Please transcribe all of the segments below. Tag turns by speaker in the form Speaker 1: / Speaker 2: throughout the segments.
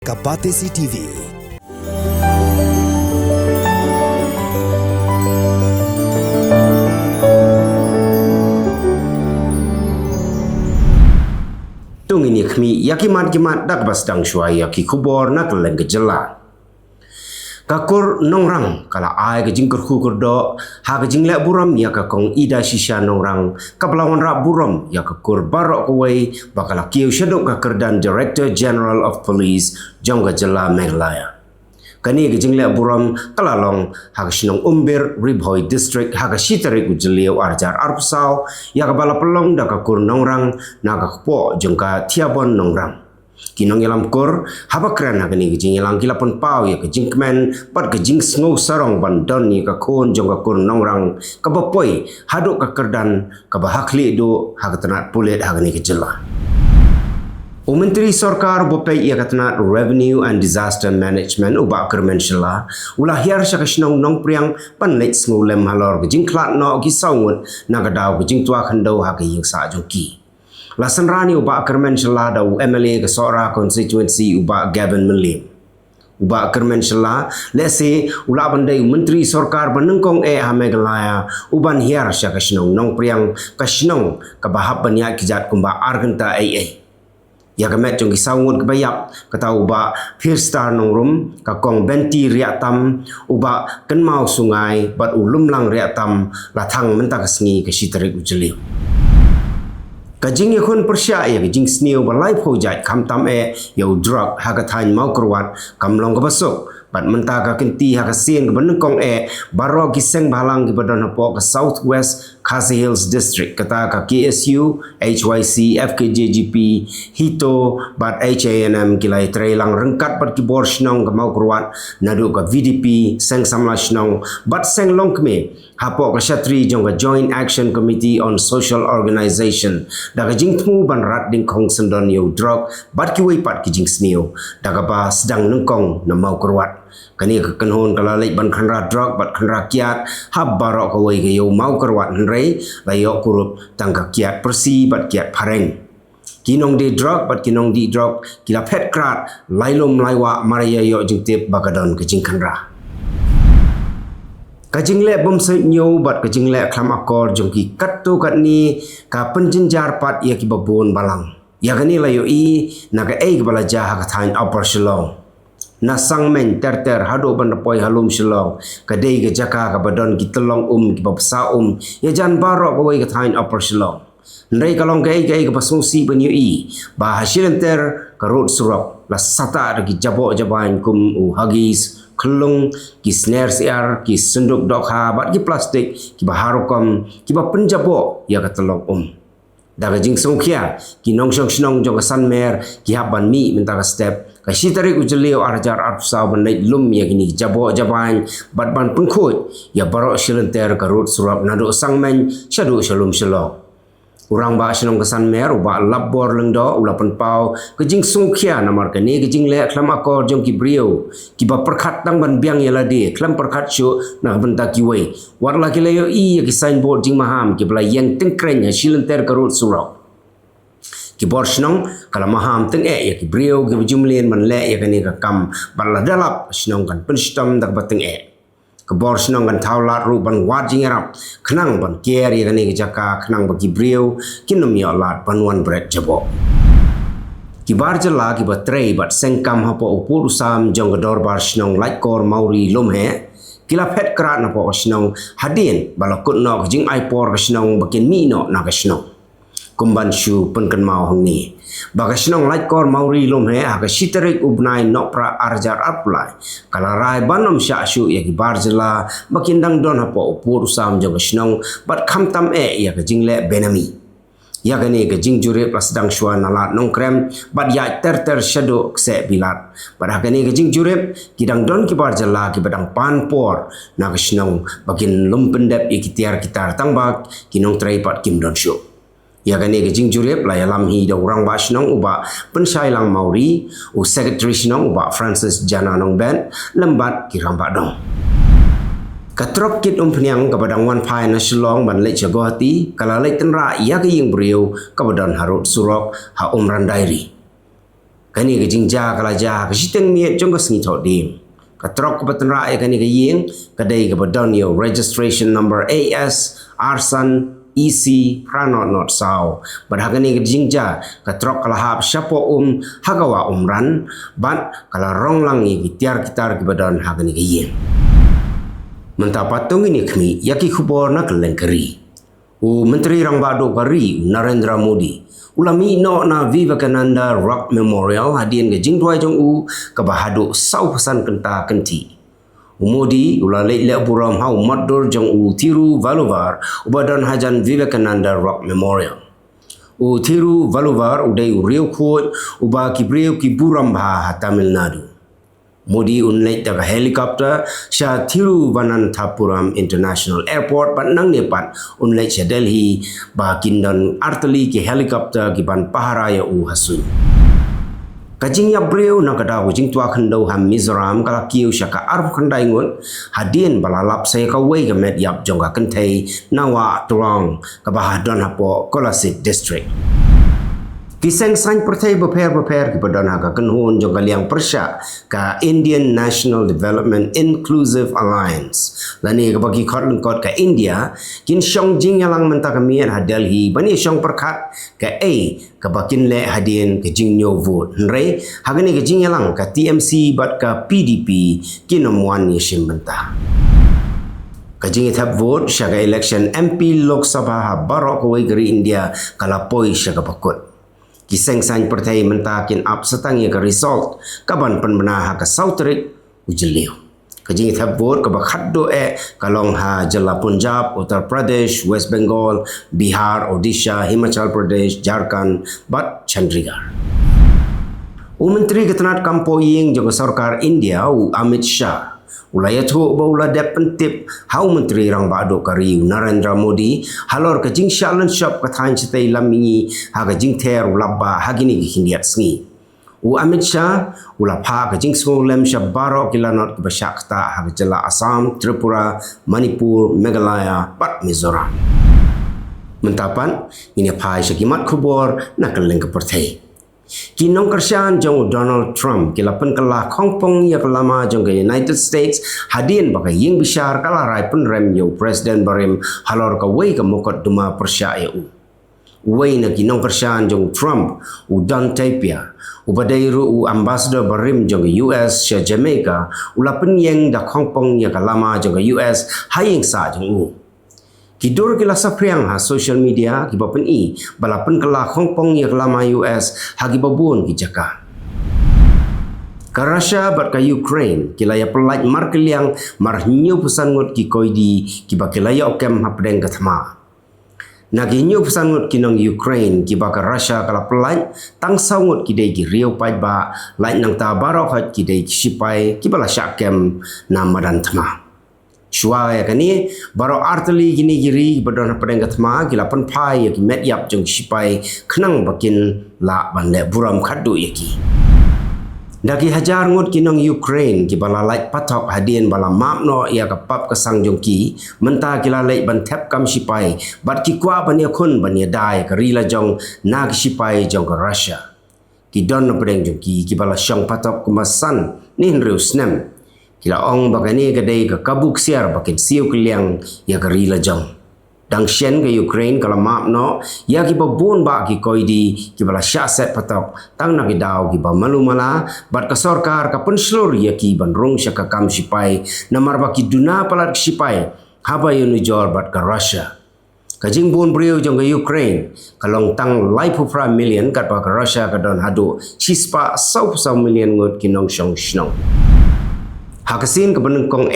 Speaker 1: Kabate TV.
Speaker 2: Tung ini kami yakimat dak basdang syuai yaki kubor nak leng gejala. Kakur nongrang kala ai gejing kurku kurdo ha gejing lek buram ya kakong ida shisha nongrang kablawan rak buram ya kakur barok kuwei bakala kiu syaduk kakerdan Director General of Police jong gejala Meghalaya. Kani gejing lek buram kalalong ha gesnong umbir Ribhoi District ha gesitari gujeliu arjar arpsau ya kabala pelong da kakur nongrang naga kpo jong ka tiabon nongrang. Kinong yalam kur haba kran hagani gejing yalang kilapon pau ya gejing kemen pat gejing sngau sarong bandon ni ka kon jong ka kur nongrang ka bapoi haduk ka kerdan ka bahakli do hagatanat pulet hagani gejela. Menteri Sarkar Bopei ia katanat Revenue and Disaster Management ubak kermensyala ulah hiar syakasnong nong priang panleit sngau lem halor gejing klat no gi saungut nagadau gejing tua khandau hagi sa jongki. Lasan rani ubak kermensyala dau MLA ke Sora constituency ubak Gavin Melim. Ubak kermensyala lese ulah bandai Menteri Sarkar Banengkong ha Meghalaya uban hiar syakasnong nong priang kasnong kabahap banyak kijat kumba argenta AA. Ya kemet jong gisaungut kebayap kata ubak Firstar nongrum kakong benti riatam ubak kenmau sungai bat ulumlang riatam latang mentak sengi ke sitarik ujeliu. Kajing yakun persya ya kajing sniu balai projek kamtam yau drug hagathan mau kerwat kamlong kebasuk bat mentah ka kenti hagasien ke Banengkong baro giseng balang ke badan hapo ke Southwest Khasi Hills District kata ka KSU HYC FKJGP Hito bat HANM kilai trelang rengkat bat kibor snong ke mau kerwat nadu ka VDP seng samla snong bat seng long keme hapo ka Shatri jong ka Joint Action Committee on Social Organization daga jing tmu ban rat ding kong sendon yo drug bat ki wei pat ki jing snio daga ba sedang nengkong na mau kerwat kani ka kenhon kala lek ban khanra drug bat khanra kiat hab barok ka wei ke yo mau kerwat nrei la yo kurup tangka kiat persi bat kiat pareng kinong de drug bat kinong di drug kila pet krat lailom laiwa maria yo jing tip bagadon ke jing khanra. Kajing lek bom se nyo bat kajing lek klam akor jong ki kat tu kat ni ka penjenjar pat ya ki babon balang ya gani la yo i naga ke balaja ha kathain upper shillong na sang men ter hado ban poi halum shillong ka dei ke jaka ka badon ki telong ki babsa ya jan baro ko wei kathain upper shillong ndai kalong ke pasungsi ban yo i ba hasilen ter ka road surok la sata ki jabo jabain kum hagis kelung ki snare siar ki senduk dokha bat ki plastik ki baharokom ki ba penjabo ya katelong daga jing songkia ki nongsong snong jong sanmer ki haban mi mentaka step ka sitari ujeliu arjar arpsa banai lum ya gini jabo jaban bat ban pengkhut ya barok silenter karut surap nado sangmen syadu shalom shalom. Urang ba sinong kesan mer uba labor lengdo ulapan pau kejing sungkia namar kene kejing lek klam akor jong ki brio ki ba perkhat tang ban biang yala de klam perkhat syu na benta ki wei war la ki leyo i ki signboard jing maham ki bla yang tengkreng ya silenter karut surau ki bor sinong kala maham teng ya ki brio ki jumlen man le ya kene ka kam bala dalap sinong kan penstam dak bateng kebor sinong kan taulat ru ban wajing erap kenang ban kier ya kani jaka kenang bagi brio kinom ya lat banwan bread jabo kibar jela ki batrei bat sengkam hapo upur usam jong gedor bar sinong like kor mauri lomhe kila pet krat na po sinong hadin balakut no jing aipor sinong bakin mi no na sinong kumban shu penken mau hni baga sinong like kor mauri lomhe ha ka sitarik ubnai no pra arjar aplai kala rai banom sha shu ya ki barjela bakindang don hapo upur usam jong sinong bat khamtam ya ka jingle benami ya gani ka jingjure plus dang shwa nalat nongkrem bat ya ter shadow se bilat pada gani ka jingjure kidang don ki barjela ki badang panpor na ka sinong bakin lumpendep ikitiar kitar tangbak kinong trai pat kim don shu ya gani ke jing jurep la yalam hi da urang ba snong uba pensai lang mauri u secretary snong uba Francis Jana nong ben lembat ki ramba dong katrok kit peniang kabadang wan pai na shilong ban le chagohati kala le tenra ya ke ying brio kabadon harut surok ha randai ri kani ke jingja kalaja ke siteng miet jong ke sengi thot dim ka trok ke batan rai kani ke ying kadai ke badonio registration number AS Arsan EC Pranot Not Sao badhagani ke jingja ka trok kalahap syapo hagawa umran bat kala rong langi gitiar kitar ke badan hagani ke ying mentah patung ini kami yaki khubor na kelengkeri Menteri Rang Bado Kari Narendra Modi ulami no na Vivekananda Rock Memorial hadian ke jingdwai jong ke bahadu sau pesan kenta kenti Modi ulalai le buram hau madur jong Thiru Valuvar ubadan hajan Vivekananda Rock Memorial Thiru Valuvar udai riu khot uba kibriu ki buram bha Tamil Nadu Modi unlait daga helikopter sya Thiruvananthapuram International Airport ban nang nepat unlait sya Delhi ba kindan arteli ki helikopter ki ban paharaya hasun kajing ya breu na kada hujing tua khandau ham Mizoram kala kiu sya ka arf khandai ngun hadien balalap saya ka wei ga met yap jong ka kenthei nawa turong ka bahadon hapo Kolasit district Kiseng sain pertai beper ki badana ka kenhun jong kaliang persya ka Indian National Development Inclusive Alliance lani ka bagi khot lengkot ka India kin syong jing yalang menta ka mian ha Delhi bani syong perkat ka ka bakin le hadien ke jing nyo vote nre hagani ke jing yalang ka TMC bat ka PDP kinomwan ni shim menta Kajing ithap vote sya ka election MP Lok Sabha ha barok ko gari India kala poi sya ka pakut Kiseng sain pertai mentakin up setangi ke result kaban penbenah ke Sautrik ujeliu. Kajing ithap vote ke bakhaddo kalong ha Jala Punjab, Uttar Pradesh, West Bengal, Bihar, Odisha, Himachal Pradesh, Jharkhand, bat Chandigarh. Menteri Ketenat Kampoying juga Sarkar India Amit Shah ulaya tu baula dep pentip hau menteri Rang Bado Kari Narendra Modi halor ke jing shalan shop ka thain chitai lamingi ha ka jing ther ulabba hagini ki hindiat sngi Amit Shah ula pha ka jing smolem shab baro kilanot ki bashakta ha ka jala Assam Tripura Manipur Meghalaya bat Mizoram mentapan ini pha syakimat khubor na keleng ke perthai Kinong kersian jong Donald Trump kilapan kelah Hongkong ya kelama jong ke United States hadin baka ying bishar kala rai penrem yo Presiden Barim halor ka wei ka mokot duma persya wei na kinong kersian jong Trump dan Taipia ubadairu ambassador Barim jong US sya Jamaica ulapan yang da Hongkong ya kelama jong US haying sa jong Kidur kila sapriang ha social media kibapen balapan kala Hong Kong ya kelama US hagi babun ki jaka. Ka Russia bat ka Ukraine kila ya pelaj mar kiliang mar nyu pesan ngut ki koidi kiba kila ya okem ha pedeng kathma. Nagi nyu pesan ngut kinong Ukraine kiba ka Russia kala pelaj tang saungut kidai ki riau pai ba lai nang ta barok hat kidai ki sipai kibala syakem na madan thma. Shua ya kani baro arteli gini giri badon padang gatma gila pan pai ya ki met yap jong sipai khnang bakin la ban le buram khaddu yaki dagi hajar ngut kinong Ukraine ki bala lai pathok hadien bala mapno ya ka pap ka sang jong ki menta kila lai ban thep kam sipai bat ki kwa ban ya khun ban ya dai ka rila jong na ki sipai jong ka Russia ki don no padang jong ki bala syang pathok kumasan ni nriu snem Kila ong bagani kadai ke kabuk siar bakin siu kiliang ya kerila jong. Dang shen ke Ukraine kala map no ya ki babun ba ki koidi ki bala syaset patok tang na ki daw ki ba malumala bat ka sarkar ka penslur ya ki banrong sya ka kam sipai namar ba ki duna palat sipai haba yunu jor bat ka Russia. Kajing bun brio jong ke Ukraine kalong tang lai pu pra million kat ba ka Russia ka don hadu chispa sau million ngut kinong syong shnong. Hakasin ke benengkong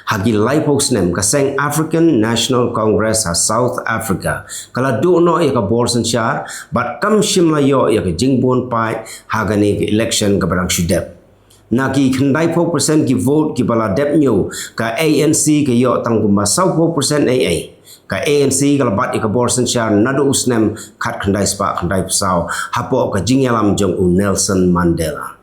Speaker 2: hagi lai pos nem kaseng African National Congress ha South Africa kala do no ya ka borsen syar bat kam shim la yo ya ka jingbon pai hagani ke election ka barang shudep naki khandai 4% ki vote ki bala dep nyu ka ANC ke yo tang gumba 4% AA ka ANC kala bat ka borsen syar nado usnem khat khandai spa khandai pasau hapo ka jingyalam jong Nelson Mandela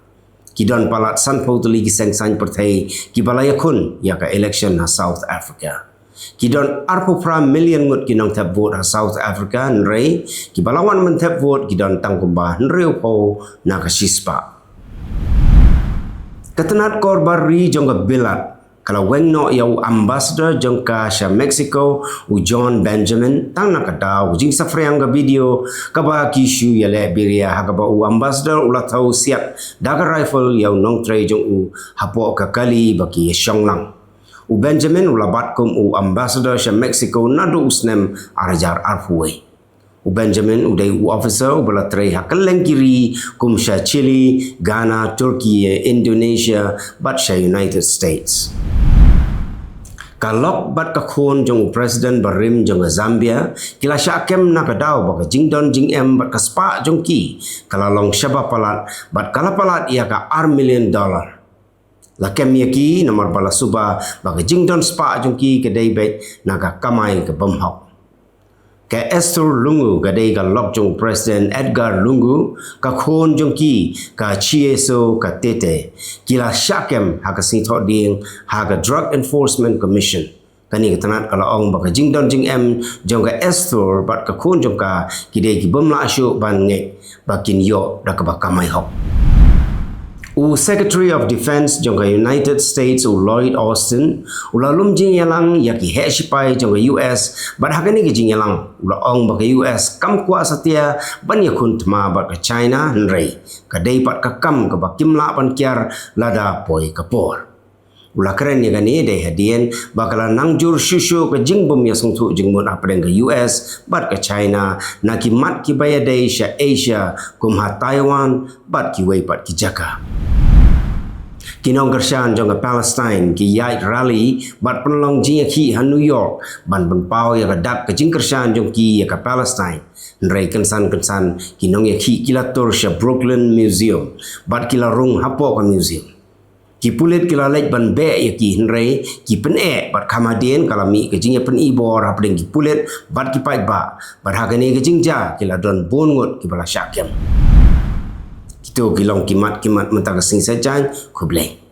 Speaker 2: Kidon palat san pautuli ki seng san pertai ki balaya kun ya ka election ha South Africa. Kidon arpupra million ngut kinong tap vote ha South Africa nrei ki balawan men tap vote kidon tangkumba nreu po na kasispa. Ketenat korbar ri jongga bilat kalau weng no yau ambassador jongka sha Mexico u John Benjamin tang na kadau jing safriang ga video kaba kishu ya Liberia ha kaba u ambassador ula tau siap daga rifle yau nong tre jong u hapo ka kali baki shonglang. U Benjamin ulabat kum u ambassador sha Mexico nadu usnem arajar arfuwe. U Benjamin udai u officer ubala trei hakaleng kiri kum sha Chile, Ghana, Turkey, Indonesia, bat sha United States. Kalok bat kakhon jong President Barim jong Zambia kila syakem na kadau baka jingdon jing em bat kaspa jong ki kala long syaba palat bat kala palat ia ka $1 million. Lakem yaki nomor bala suba baka jingdon spa jong ki kedai bet naga kamai ke bemhok. Ke Esther Lungu gadai ka lok jong President Edgar Lungu ka khon jong ki ka chieso ka tete kila syakem ha ka sinthok ding ha ka Drug Enforcement Commission kani ketanat kala ong baka jingdon jing em jong ka Esther bat ka khon jong ka kidai ki bemla asyuk ban ngek bakin yo da ka bakamai hok. U Secretary of Defense jong United States u Lloyd Austin ula lum jing yalang yaki he sipai jong US bat hakani ki jing yalang ula ong baka US kam kwa satia ban yakun tma bat ka China nrei ka dei pat ka kam ka bakimla pan kiar lada poi kapor. Ula keren ya gani dei hadien bakala nangjur shushu ka jing bom ya sungtu jing mun apeng ka US bat ka China na ki mat ki baya dei sha Asia kum ha Taiwan bat ki wei pat ki jaka. Kinong kershan jong ke Palestine ki yait rally bat penlong jing ki ha New York ban pau ya dak ke jing kershan jong ki ya ke Palestine nrei kensan kinong ya ki kilatur sha Brooklyn Museum bat kila rung hapo ka museum ki pulit kila lej ban be ya ki nrei ki pen bat kamadien kala mi ke jing ya pen ibor ha pring ki pulit bat ki pai ba bat hagani ke jing ja kila don bon ngut ki bala syakem. Itu kilong kimat mentaka sing sajan kublai.